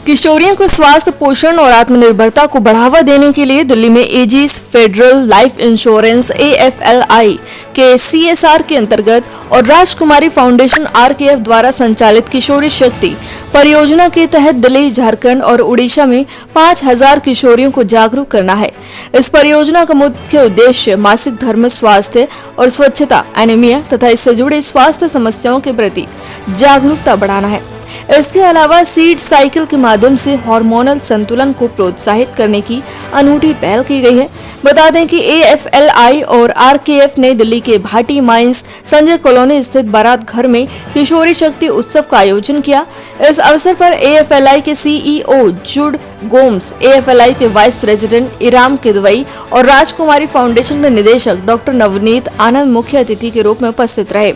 किशोरियों को स्वास्थ्य, पोषण और आत्मनिर्भरता को बढ़ावा देने के लिए दिल्ली में Ageas Federal Life Insurance AFLI के CSR के अंतर्गत और राजकुमारी फाउंडेशन RKF द्वारा संचालित किशोरी शक्ति परियोजना के तहत दिल्ली, झारखंड और उड़ीसा में 5000 किशोरियों को जागरूक करना है। इस परियोजना का मुख्य उद्देश्य मासिक धर्म, स्वास्थ्य और स्वच्छता, एनीमिया तथा इससे जुड़े स्वास्थ्य समस्याओं के प्रति जागरूकता बढ़ाना है। इसके अलावा सीड साइकिल के माध्यम से हार्मोनल संतुलन को प्रोत्साहित करने की अनूठी पहल की गई है। बता दें कि AFLI और RKF ने दिल्ली के भाटी माइंस संजय कॉलोनी स्थित बारात घर में किशोरी शक्ति उत्सव का आयोजन किया। इस अवसर पर AFLI के CEO जुड गोम्स, AFLI के वाइस प्रेसिडेंट इराम किदवई और राजकुमारी फाउंडेशन के निदेशक डॉक्टर नवनीत आनंद मुख्य अतिथि के रूप में उपस्थित रहे।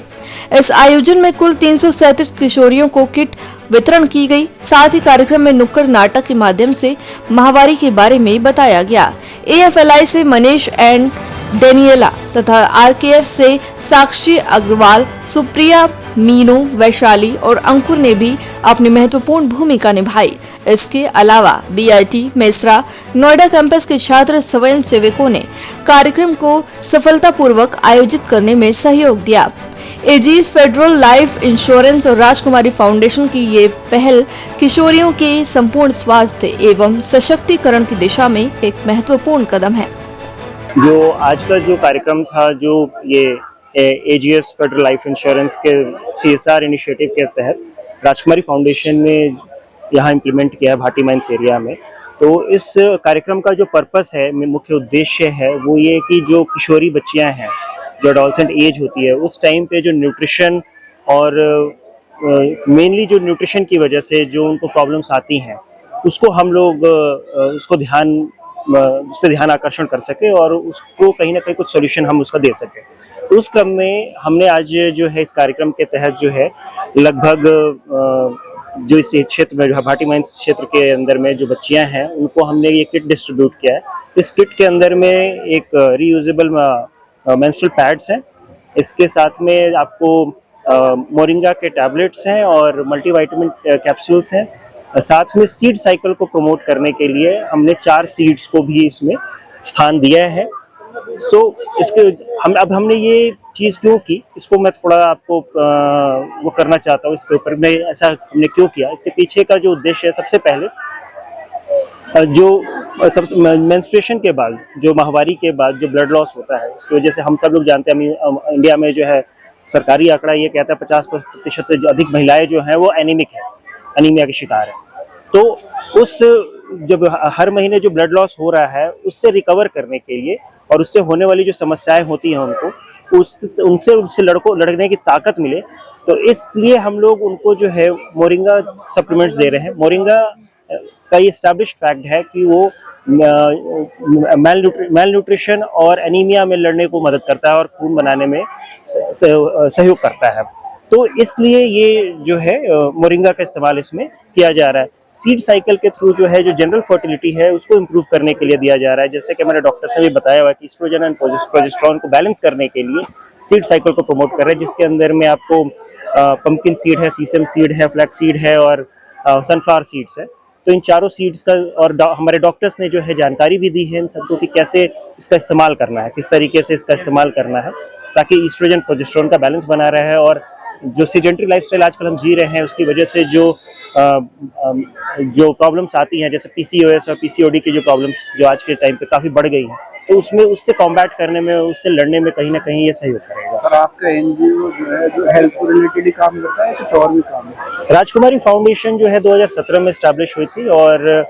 इस आयोजन में कुल 337 किशोरियों को किट वितरण की गई। साथ ही कार्यक्रम में नुक्कड़ नाटक के माध्यम से महामारी के बारे में बताया गया। AFLI से मनीष एंड डेनियला तथा RKF से साक्षी अग्रवाल, सुप्रिया, मीनू, वैशाली और अंकुर ने भी अपनी महत्वपूर्ण भूमिका निभाई। इसके अलावा BIT, मेसरा, नोएडा कैंपस के छात्र स्वयं सेवकों ने कार्यक्रम को सफलतापूर्वक आयोजित करने में सहयोग दिया। एजिस फेडरल लाइफ इंश्योरेंस और राजकुमारी फाउंडेशन की ये पहल किशोरियों के संपूर्ण स्वास्थ्य एवं सशक्तिकरण की दिशा में एक महत्वपूर्ण कदम है। जो आज का जो कार्यक्रम था, जो ये एजीएस फेडरल लाइफ इंश्योरेंस के CSR इनिशिएटिव के तहत राजकुमारी फाउंडेशन ने यहाँ इम्प्लीमेंट किया है भाटी माइंस एरिया में। तो इस कार्यक्रम का जो पर्पस है, मुख्य उद्देश्य है, वो ये कि जो किशोरी बच्चियाँ हैं, जो एडोलसेंट एज होती है, उस टाइम पे जो न्यूट्रिशन और मेनली जो न्यूट्रिशन की वजह से जो उनको प्रॉब्लम्स आती हैं, उसको हम लोग उस पर ध्यान आकर्षण कर सके और उसको कहीं ना कहीं कुछ सॉल्यूशन हम उसका दे सके। तो उस क्रम में हमने आज जो है इस कार्यक्रम के तहत जो है लगभग जो इस क्षेत्र में भाटी माइंस क्षेत्र के अंदर में जो बच्चियां हैं, उनको हमने ये किट डिस्ट्रीब्यूट किया है। इस किट के अंदर में एक रीयूजेबल मेंस्ट्रुअल पैड्स हैं, इसके साथ में आपको मोरिंगा के टैबलेट्स हैं और मल्टीविटामिन कैप्सूल्स हैं। साथ में सीड साइकिल को प्रमोट करने के लिए हमने 4 सीड्स को भी इसमें स्थान दिया है। इसके हमने ये चीज़ क्यों की, इसको मैं थोड़ा आपको वो करना चाहता हूँ। इसके ऊपर में ऐसा हमने क्यों किया, इसके पीछे का जो उद्देश्य है, सबसे पहले जो मेंस्ट्रुएशन के बाद, जो माहवारी के बाद जो ब्लड लॉस होता है, उसकी वजह से हम सब लोग जानते हैं इंडिया में जो है सरकारी आंकड़ा ये कहता है 50% से अधिक महिलाएं जो हैं वो एनीमिक है, एनीमिया के शिकार है। तो उस जब हर महीने जो ब्लड लॉस हो रहा है, उससे रिकवर करने के लिए और उससे होने वाली जो समस्याएं होती हैं उनको उनसे लड़ने की ताकत मिले, तो इसलिए हम लोग उनको जो है मोरिंगा सप्लीमेंट्स दे रहे हैं। मोरिंगा का ये एस्टैब्लिश्ड फैक्ट है कि वो मेल न्यूट्रिशन और एनीमिया में लड़ने को मदद करता है और खून बनाने में सहयोग करता है। तो इसलिए ये जो है मोरिंगा का इस्तेमाल इसमें किया जा रहा है। सीड साइकिल के थ्रू जो है जो जनरल फर्टिलिटी है उसको इम्प्रूव करने के लिए दिया जा रहा है। जैसे कि हमारे डॉक्टर्स ने भी बताया हुआ है कि एस्ट्रोजन एंड प्रोजेस्टेरोन को बैलेंस करने के लिए सीड साइकिल को प्रमोट कर रहे हैं, जिसके अंदर में आपको पंपकिन सीड है, सीसम सीड है, फ्लैक्स सीड है और सनफ्लावर सीड्स है। तो इन चारों सीड्स का और हमारे डॉक्टर्स ने जो है जानकारी भी दी है इन सबको कि कैसे इसका इस्तेमाल करना है, किस तरीके से इसका इस्तेमाल करना है, ताकि एस्ट्रोजन प्रोजेस्टेरोन का बैलेंस बना रहे और जो सीडेंटरी लाइफस्टाइल आजकल हम जी रहे हैं उसकी वजह से जो प्रॉब्लम्स आती हैं, जैसे PCOS और PCOD की जो प्रॉब्लम्स जो आज के टाइम पे काफ़ी बढ़ गई हैं, तो उसमें उससे कॉम्बैट करने में, उससे लड़ने में कहीं ना कहीं ये सहयोग करेगा। सर, आपका NGO जो है जो हेल्थ को रिलेटेड काम करता है, कुछ और भी काम है? राजकुमारी फाउंडेशन जो है 2017 में एस्टैब्लिश हुई थी और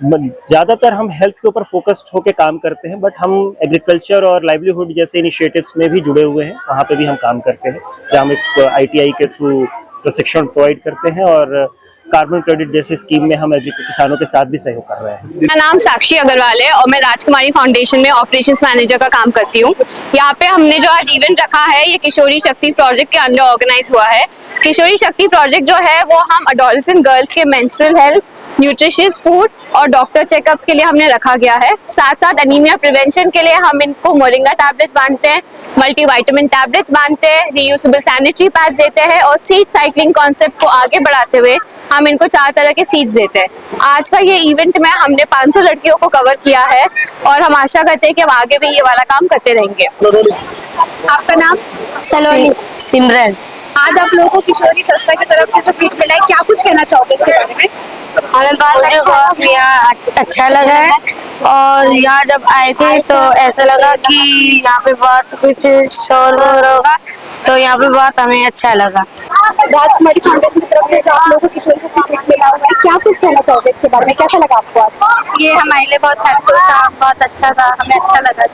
ज़्यादातर हम हेल्थ के ऊपर फोकस्ड होकर काम करते हैं, बट हम एग्रीकल्चर और लाइवलीहुड जैसे इनिशिएटिव्स में भी जुड़े हुए हैं। वहाँ पे भी हम काम करते हैं, जहाँ हम एक ITI के थ्रू प्रशिक्षण प्रोवाइड करते हैं और कार्बन क्रेडिट जैसे स्कीम में हम किसानों के साथ भी सहयोग कर रहे हैं। मेरा नाम साक्षी अग्रवाल है और मैं राजकुमारी फाउंडेशन में ऑपरेशंस मैनेजर का काम करती हूँ। यहाँ पे हमने जो आज इवेंट रखा है, ये किशोरी शक्ति प्रोजेक्ट के अंदर ऑर्गेनाइज हुआ है। किशोरी शक्ति प्रोजेक्ट जो है वो हम एडोलसेंट गर्ल्स के मेंस्ट्रुअल हेल्थ, न्यूट्रिशियस फूड और डॉक्टर चेकअप्स के लिए हमने रखा गया है। साथ साथ एनीमिया प्रिवेंशन के लिए हम इनको मोरिंगा टैबलेट्स बांटते हैं, मल्टीविटामिन टैबलेट्स बांटते हैं, रीयूजेबल सैनिटरी पैड्स देते हैं और सीड साइक्लिंग कॉन्सेप्ट को आगे बढ़ाते हुए हम इनको 4 तरह के सीड्स देते हैं। आज का ये इवेंट में हमने 500 लड़कियों को कवर किया है और हम आशा करते हैं कि हम आगे भी ये वाला काम करते रहेंगे। आपका नाम? सलोनी सिमरन। आज आप लोगों को किशोरी संस्था की तरफ से जो किट मिला है, क्या कुछ कहना चाहोगे इसके बारे में? हमें बहुत यहाँ अच्छा लगा है और यहाँ जब आए थे तो ऐसा लगा कि यहाँ पे बहुत कुछ शोर वोर होगा, तो यहाँ पे बहुत हमें अच्छा लगा। राजकुमारी फाउंडेशन की तरफ से जो आप लोगों को किशोरी को किट मिला हुआ है, क्या कुछ कहना चाहोगे इसके बारे में? कैसा लगा आपको आज? ये हमारे लिए बहुत हेल्पफुल था, बहुत अच्छा था, हमें अच्छा लगा।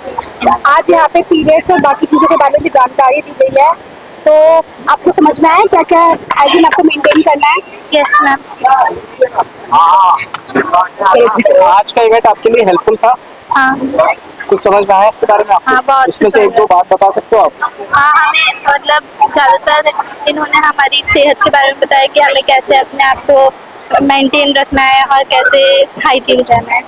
आज यहाँ पे पीरियड्स और बाकी चीजों के बारे में जानकारी दी गई है, तो आपको समझ में आया क्या क्या हाइजीन आपको मेंटेन करना है? Yes ma'am. आज का इवेंट आपके लिए हेल्पफुल था? हाँ कुछ समझ में आया इसके बारे में आपको? हाँ, बहुत। उसमें से 1-2 बात बता सकते हो आप? हाँ, हमें मतलब ज्यादातर इन्होंने हमारी सेहत के बारे में बताया कि हमें कैसे अपने आप को मेंटेन रखना है और कैसे हाइजीन रहना है।